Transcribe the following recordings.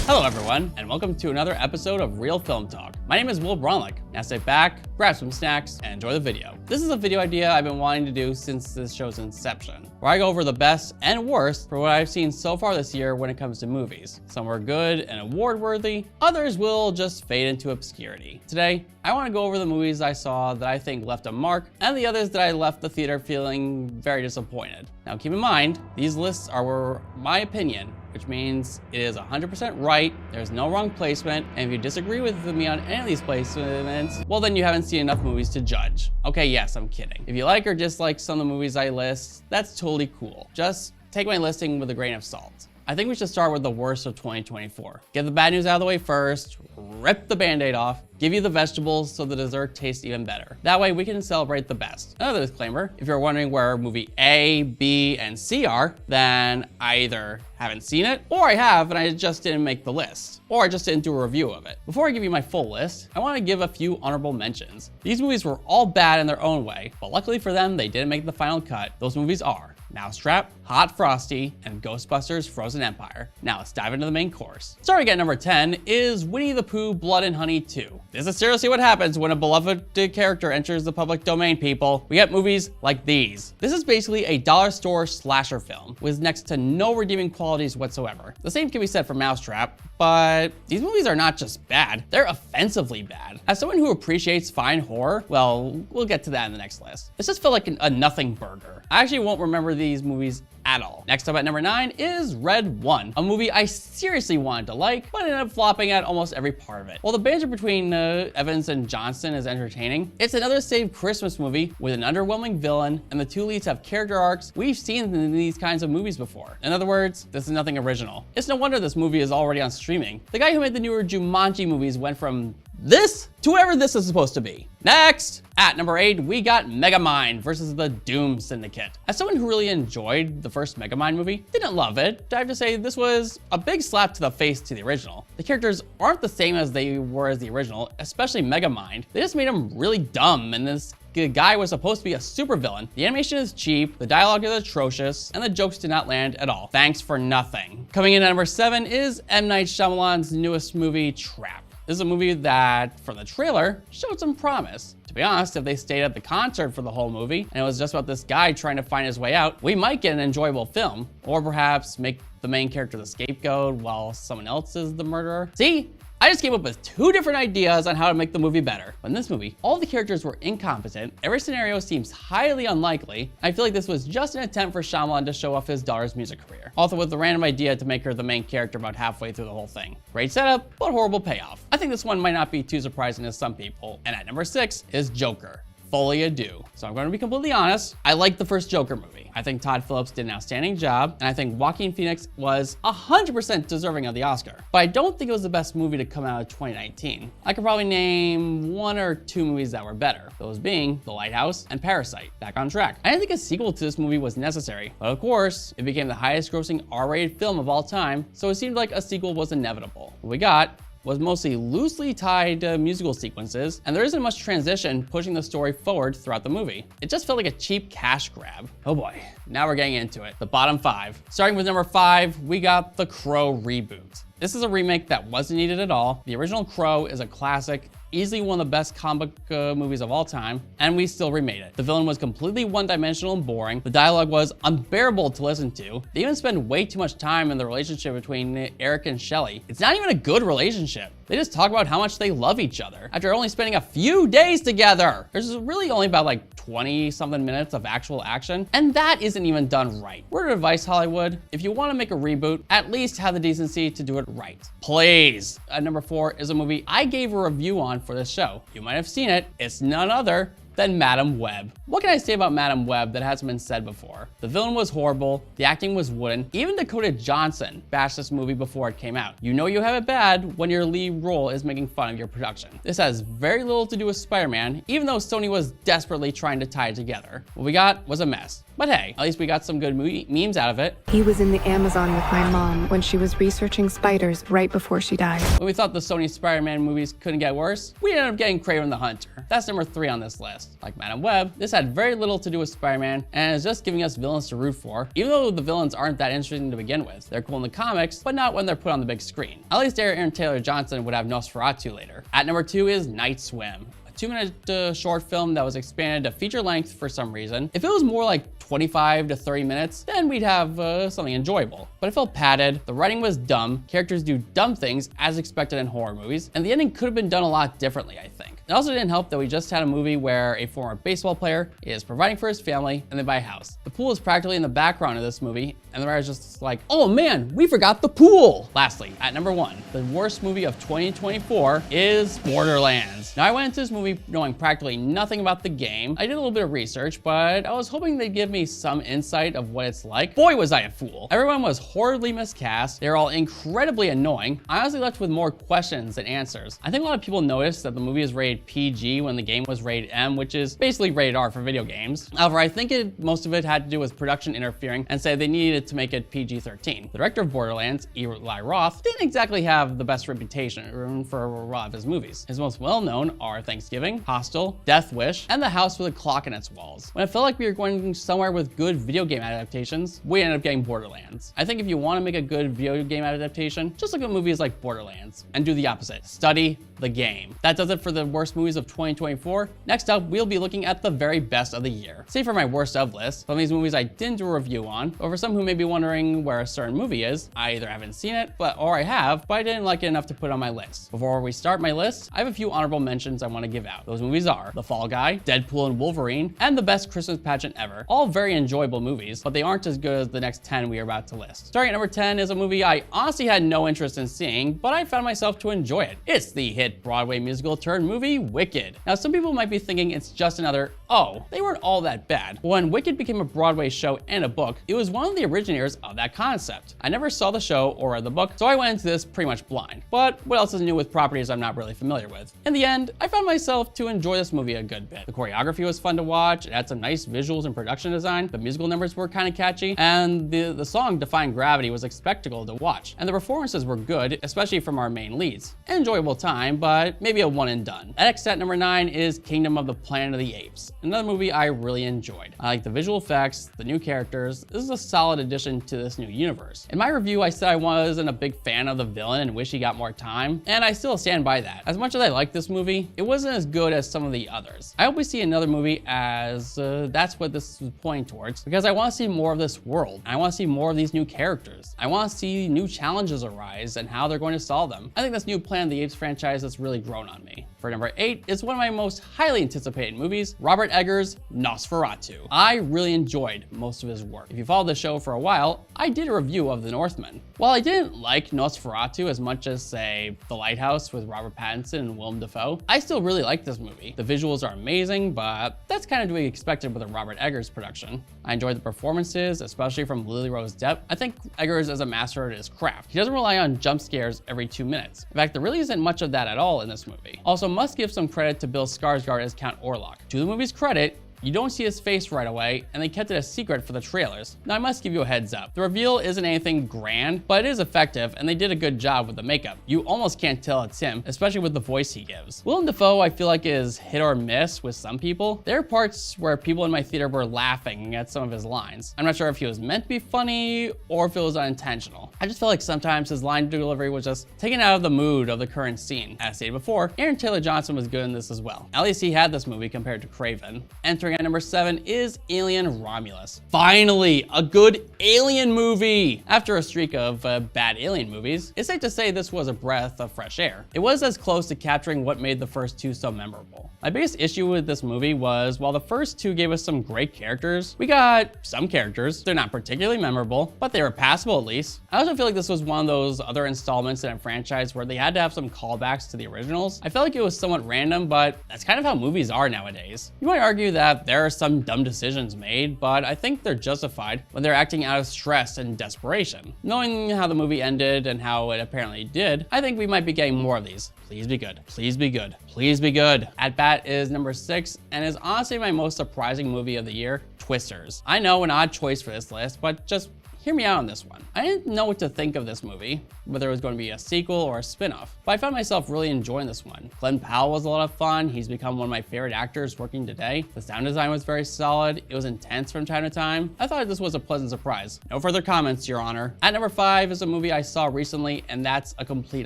Hello everyone, and welcome to another episode of Real Film Talk. My name is Will Bronlick. Now sit back, grab some snacks, and enjoy the video. This is a video idea I've been wanting to do since this show's inception, where I go over the best and worst for what I've seen so far this year when it comes to movies. Some are good and award-worthy, others will just fade into obscurity. Today, I want to go over the movies I saw that I think left a mark, and the others that I left the theater feeling very disappointed. Now keep in mind, these lists are my opinion, which means it is 100% right, there's no wrong placement, and if you disagree with me on any of these placements, well then you haven't seen enough movies to judge. Okay, yes, I'm kidding. If you like or dislike some of the movies I list, that's totally cool. Just take my listing with a grain of salt. I think we should start with the worst of 2024. Get the bad news out of the way first, rip the band-aid off, give you the vegetables so the dessert tastes even better. That way we can celebrate the best. Another disclaimer, if you're wondering where movie A, B, and C are, then I either haven't seen it, or I have and I just didn't make the list, or I just didn't do a review of it. Before I give you my full list, I want to give a few honorable mentions. These movies were all bad in their own way, but luckily for them, they didn't make the final cut. Those movies are Mousetrap, Hot Frosty, and Ghostbusters Frozen Empire. Now let's dive into the main course. Starting at number 10 is Winnie the Pooh Blood and Honey 2. This is seriously what happens when a beloved character enters the public domain, people. We get movies like these. This is basically a dollar store slasher film with next to no redeeming qualities whatsoever. The same can be said for Mousetrap, but these movies are not just bad, they're offensively bad. As someone who appreciates fine horror, well, we'll get to that in the next list. This just felt like a nothing burger. I actually won't remember these movies at all. Next up at number 9 is RedOne, a movie I seriously wanted to like, but ended up flopping at almost every part of it. While the banter between Evans and Johnson is entertaining, it's another saved Christmas movie with an underwhelming villain, and the two leads have character arcs we've seen in these kinds of movies before. In other words, this is nothing original. It's no wonder this movie is already on streaming. The guy who made the newer Jumanji movies went from this to whoever this is supposed to be. Next, at number 8, we got Megamind versus the Dune Syndicate. As someone who really enjoyed the first Megamind movie, didn't love it, I have to say this was a big slap to the face to the original. The characters aren't the same as they were as the original, especially Megamind. They just made him really dumb, and this guy was supposed to be a supervillain. The animation is cheap, the dialogue is atrocious, and the jokes did not land at all. Thanks for nothing. Coming in at number 7 is M. Night Shyamalan's newest movie, Trap. This is a movie that, from the trailer, showed some promise. To be honest, if they stayed at the concert for the whole movie, and it was just about this guy trying to find his way out, we might get an enjoyable film. Or perhaps make the main character the scapegoat while someone else is the murderer. See? I just came up with 2 different ideas on how to make the movie better. But in this movie, all the characters were incompetent, every scenario seems highly unlikely. I feel like this was just an attempt for Shyamalan to show off his daughter's music career. Also with the random idea to make her the main character about halfway through the whole thing. Great setup, but horrible payoff. I think this one might not be too surprising to some people. And at number 6 is Joker. Fully ado. So I'm going to be completely honest, I liked the first Joker movie. I think Todd Phillips did an outstanding job, and I think Joaquin Phoenix was 100% deserving of the Oscar. But I don't think it was the best movie to come out of 2019. I could probably name 1 or 2 movies that were better, those being The Lighthouse and Parasite. Back on track. I didn't think a sequel to this movie was necessary, but of course, it became the highest grossing R-rated film of all time, so it seemed like a sequel was inevitable. What we got was mostly loosely tied to musical sequences, and there isn't much transition pushing the story forward throughout the movie. It just felt like a cheap cash grab. Oh boy, now we're getting into it. The bottom 5. Starting with number 5, we got The Crow reboot. This is a remake that wasn't needed at all. The original Crow is a classic, easily one of the best comic movies of all time, and we still remade it. The villain was completely one-dimensional and boring. The dialogue was unbearable to listen to. They even spend way too much time in the relationship between Eric and Shelley. It's not even a good relationship. They just talk about how much they love each other after only spending a few days together. There's really only about like 20-something minutes of actual action, and that isn't even done right. Word of advice, Hollywood, if you want to make a reboot, at least have the decency to do it right. Please. At number 4 is a movie I gave a review on for this show. You might have seen it. It's none other than Madam Web. What can I say about Madam Web that hasn't been said before? The villain was horrible, the acting was wooden, even Dakota Johnson bashed this movie before it came out. You know you have it bad when your lead role is making fun of your production. This has very little to do with Spider-Man, even though Sony was desperately trying to tie it together. What we got was a mess. But hey, at least we got some good memes out of it. He was in the Amazon with my mom when she was researching spiders right before she died. When we thought the Sony Spider-Man movies couldn't get worse, we ended up getting Kraven the Hunter. That's number 3 on this list. Like Madam Web, this had very little to do with Spider-Man and is just giving us villains to root for, even though the villains aren't that interesting to begin with. They're cool in the comics, but not when they're put on the big screen. At least Aaron Taylor Johnson would have NOS Feratu later. At number 2 is Night Swim. 2-minute short film that was expanded to feature length for some reason. If it was more like 25 to 30 minutes, then we'd have something enjoyable. But it felt padded, the writing was dumb, characters do dumb things as expected in horror movies, and the ending could have been done a lot differently, I think. It also didn't help that we just had a movie where a former baseball player is providing for his family and they buy a house. The pool is practically in the background of this movie, and the writer's just like, oh man, we forgot the pool! Lastly, at number 1, the worst movie of 2024 is Borderlands. Now I went into this movie knowing practically nothing about the game. I did a little bit of research, but I was hoping they'd give me some insight of what it's like. Boy, was I a fool. Everyone was horribly miscast. They're all incredibly annoying. I honestly left with more questions than answers. I think a lot of people noticed that the movie is rated PG when the game was rated M, which is basically rated R for video games. However, I think most of it had to do with production interfering and say they needed to make it PG-13. The director of Borderlands, Eli Roth, didn't exactly have the best reputation for a lot of his movies. His most well-known are Thanksgiving, Hostel, Death Wish, and The House with a Clock in its Walls. When it felt like we were going somewhere with good video game adaptations, we ended up getting Borderlands. I think if you want to make a good video game adaptation, just look at movies like Borderlands and do the opposite. Study the game. That does it for the worst movies of 2024. Next up, we'll be looking at the very best of the year. Save for my worst of list, some of these movies I didn't do a review on, or for some who may be wondering where a certain movie is, I either haven't seen it, or I have, but I didn't like it enough to put on my list. Before we start my list, I have a few honorable mentions I want to give out. Those movies are The Fall Guy, Deadpool and Wolverine, and The Best Christmas Pageant Ever. All very enjoyable movies, but they aren't as good as the next 10 we are about to list. Starting at number 10 is a movie I honestly had no interest in seeing, but I found myself to enjoy it. It's the hit Broadway musical turned movie, Wicked. Now, some people might be thinking it's just another, oh, they weren't all that bad. When Wicked became a Broadway show and a book, it was one of the originators of that concept. I never saw the show or read the book, so I went into this pretty much blind. But what else is new with properties I'm not really familiar with? In the end, I found myself to enjoy this movie a good bit. The choreography was fun to watch, it had some nice visuals and production design, the musical numbers were kind of catchy, and the song Defying Gravity was a spectacle to watch. And the performances were good, especially from our main leads. An enjoyable time, but maybe a one and done. Next at number 9 is Kingdom of the Planet of the Apes. Another movie I really enjoyed. I like the visual effects, the new characters. This is a solid addition to this new universe. In my review, I said I wasn't a big fan of the villain and wish he got more time, and I still stand by that. As much as I like this movie, it wasn't as good as some of the others. I hope we see another movie as that's what this is pointing towards, because I want to see more of this world. I want to see more of these new characters. I want to see new challenges arise and how they're going to solve them. I think this new Planet of the Apes franchise has really grown on me. For number 8 is one of my most highly anticipated movies, Robert Eggers' NOS Feratu. I really enjoyed most of his work. If you followed the show for a while, I did a review of The Northman. While I didn't like NOS Feratu as much as, say, The Lighthouse with Robert Pattinson and Willem Dafoe, I still really like this movie. The visuals are amazing, but that's kind of to be expected with a Robert Eggers production. I enjoyed the performances, especially from Lily Rose Depp. I think Eggers is a master at his craft. He doesn't rely on jump scares every 2 minutes. In fact, there really isn't much of that at all in this movie. Also, must give some credit to Bill Skarsgård as Count Orlok. To the movie's credit, you don't see his face right away, and they kept it a secret for the trailers. Now, I must give you a heads up. The reveal isn't anything grand, but it is effective, and they did a good job with the makeup. You almost can't tell it's him, especially with the voice he gives. Willem Dafoe, I feel like, is hit or miss with some people. There are parts where people in my theater were laughing at some of his lines. I'm not sure if he was meant to be funny or if it was unintentional. I just felt like sometimes his line delivery was just taken out of the mood of the current scene. As stated before, Aaron Taylor Johnson was good in this as well. At least he had this movie compared to Kraven. Entering at number 7 is Alien Romulus. Finally, a good alien movie! After a streak of bad alien movies, it's safe to say this was a breath of fresh air. It was as close to capturing what made the first two so memorable. My biggest issue with this movie was, while the first two gave us some great characters, we got some characters. They're not particularly memorable, but they were passable at least. I also feel like this was one of those other installments in a franchise where they had to have some callbacks to the originals. I felt like it was somewhat random, but that's kind of how movies are nowadays. You might argue that there are some dumb decisions made, but I think they're justified when they're acting out of stress and desperation. Knowing how the movie ended and how it apparently did, I think we might be getting more of these. Please be good. Please be good. Please be good. At Bat is number 6 and is honestly my most surprising movie of the year, twisters. I know, an odd choice for this list, but just hear me out on this one. I didn't know what to think of this movie, whether it was going to be a sequel or a spin-off, but I found myself really enjoying this one. Glenn Powell was a lot of fun. He's become one of my favorite actors working today. The sound design was very solid. It was intense from time to time. I thought this was a pleasant surprise. No further comments, Your Honor. At number 5 is a movie I saw recently, and that's A Complete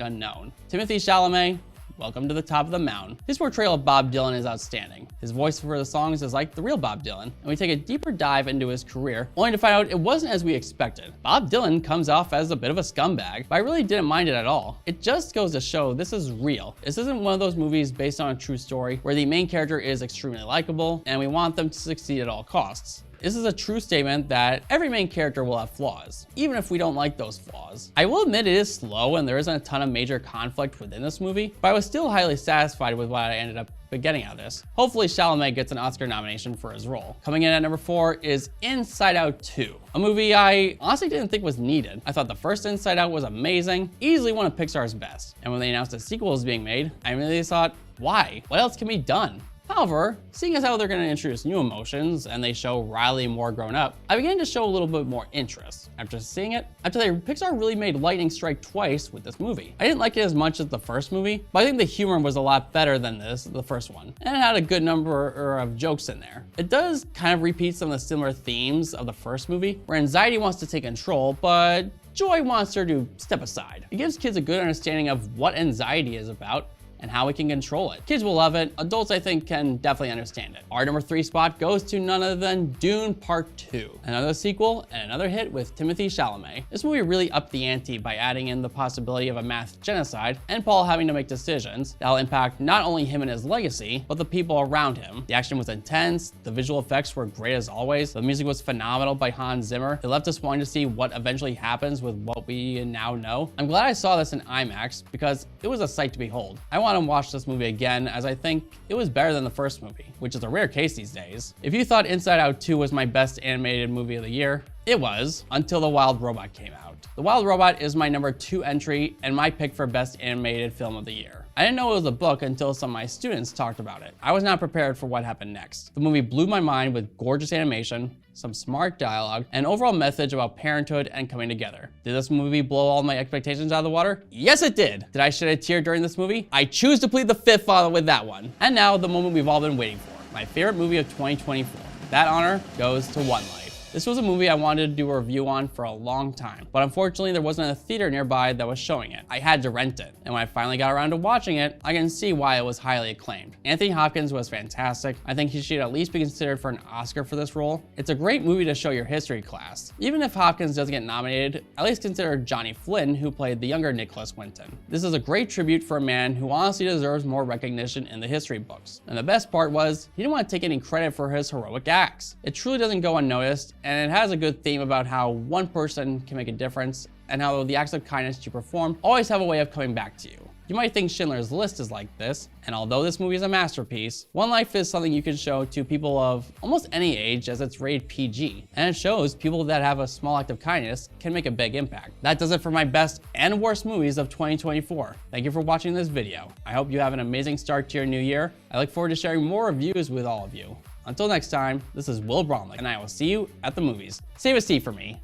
Unknown. Timothée Chalamet, welcome to the top of the mountain. His portrayal of Bob Dylan is outstanding. His voice for the songs is like the real Bob Dylan, and we take a deeper dive into his career, only to find out it wasn't as we expected. Bob Dylan comes off as a bit of a scumbag, but I really didn't mind it at all. It just goes to show this is real. This isn't one of those movies based on a true story where the main character is extremely likable and we want them to succeed at all costs. This is a true statement that every main character will have flaws, even if we don't like those flaws. I will admit it is slow and there isn't a ton of major conflict within this movie, but I was still highly satisfied with what I ended up getting out of this. Hopefully Chalamet gets an Oscar nomination for his role. Coming in at number 4 is Inside Out 2, a movie I honestly didn't think was needed. I thought the first Inside Out was amazing, easily one of Pixar's best. And when they announced a sequel was being made, I immediately thought, why? What else can be done? However, seeing as how they're going to introduce new emotions and they show Riley more grown up, I began to show a little bit more interest. After seeing it, I have to say Pixar really made lightning strike twice with this movie. I didn't like it as much as the first movie, but I think the humor was a lot better than the first one. And it had a good number of jokes in there. It does kind of repeat some of the similar themes of the first movie, where anxiety wants to take control, but joy wants her to step aside. It gives kids a good understanding of what anxiety is about and how we can control it. Kids will love it. Adults, I think, can definitely understand it. Our number 3 spot goes to none other than Dune Part 2, another sequel and another hit with Timothée Chalamet. This movie really upped the ante by adding in the possibility of a mass genocide and Paul having to make decisions that'll impact not only him and his legacy, but the people around him. The action was intense, the visual effects were great as always, the music was phenomenal by Hans Zimmer. It left us wanting to see what eventually happens with what we now know. I'm glad I saw this in IMAX because it was a sight to behold. I want to watch this movie again as I think it was better than the first movie, which is a rare case these days. If you thought Inside Out 2 was my best animated movie of the year, it was, until The Wild Robot came out. The Wild Robot is my number 2 entry and my pick for best animated film of the year. I didn't know it was a book until some of my students talked about it. I was not prepared for what happened next. The movie blew my mind with gorgeous animation, some smart dialogue, and overall message about parenthood and coming together. Did this movie blow all my expectations out of the water? Yes, it did. Did I shed a tear during this movie? I choose to plead the fifth father with that one. And now, the moment we've all been waiting for, my favorite movie of 2024. That honor goes to One Life. This was a movie I wanted to do a review on for a long time, but unfortunately there wasn't a theater nearby that was showing it. I had to rent it, and when I finally got around to watching it, I can see why it was highly acclaimed. Anthony Hopkins was fantastic. I think he should at least be considered for an Oscar for this role. It's a great movie to show your history class. Even if Hopkins doesn't get nominated, at least consider Johnny Flynn, who played the younger Nicholas Winton. This is a great tribute for a man who honestly deserves more recognition in the history books. And the best part was, he didn't want to take any credit for his heroic acts. It truly doesn't go unnoticed, and it has a good theme about how one person can make a difference and how the acts of kindness you perform always have a way of coming back to you. You might think Schindler's List is like this, and although this movie is a masterpiece, One Life is something you can show to people of almost any age as it's rated PG, and it shows people that have a small act of kindness can make a big impact. That does it for my best and worst movies of 2024. Thank you for watching this video. I hope you have an amazing start to your new year. I look forward to sharing more reviews with all of you. Until next time, this is Will Bromley, and I will see you at the movies. Save a seat for me.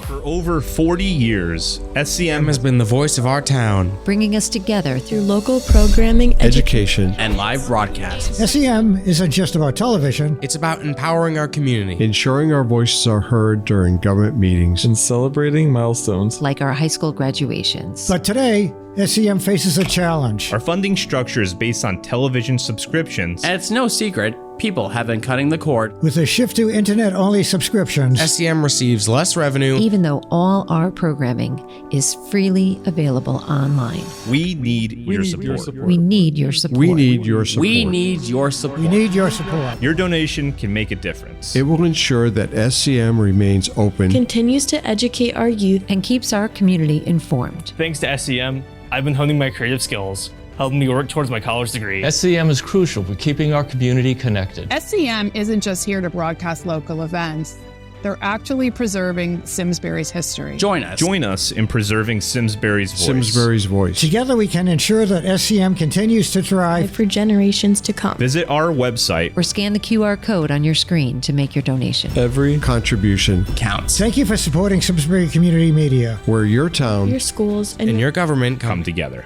For over 40 years, SCM has been the voice of our town, bringing us together through local programming, education, and live broadcasts. SCM isn't just about television. It's about empowering our community, ensuring our voices are heard during government meetings, and celebrating milestones like our high school graduations. But today, SCM faces a challenge. Our funding structure is based on television subscriptions. And it's no secret, people have been cutting the cord. With a shift to internet-only subscriptions, SCM receives less revenue, even though all our programming is freely available online. We need your support. We need your support. we need your support. We need your support. we need your support. Your donation can make a difference. It will ensure that SCM remains open, continues to educate our youth, and keeps our community informed. Thanks to SCM, I've been honing my creative skills, helping me work towards my college degree. SCM is crucial for keeping our community connected. SCM isn't just here to broadcast local events. They're actually preserving Simsbury's history. Join us. Join us in preserving Simsbury's voice. Simsbury's voice. Together we can ensure that SCM continues to thrive. for generations to come. Visit our website Or scan the QR code on your screen to make your donation. Every Contribution Counts. Thank you for supporting Simsbury Community Media. where your town Your schools and and your government come together.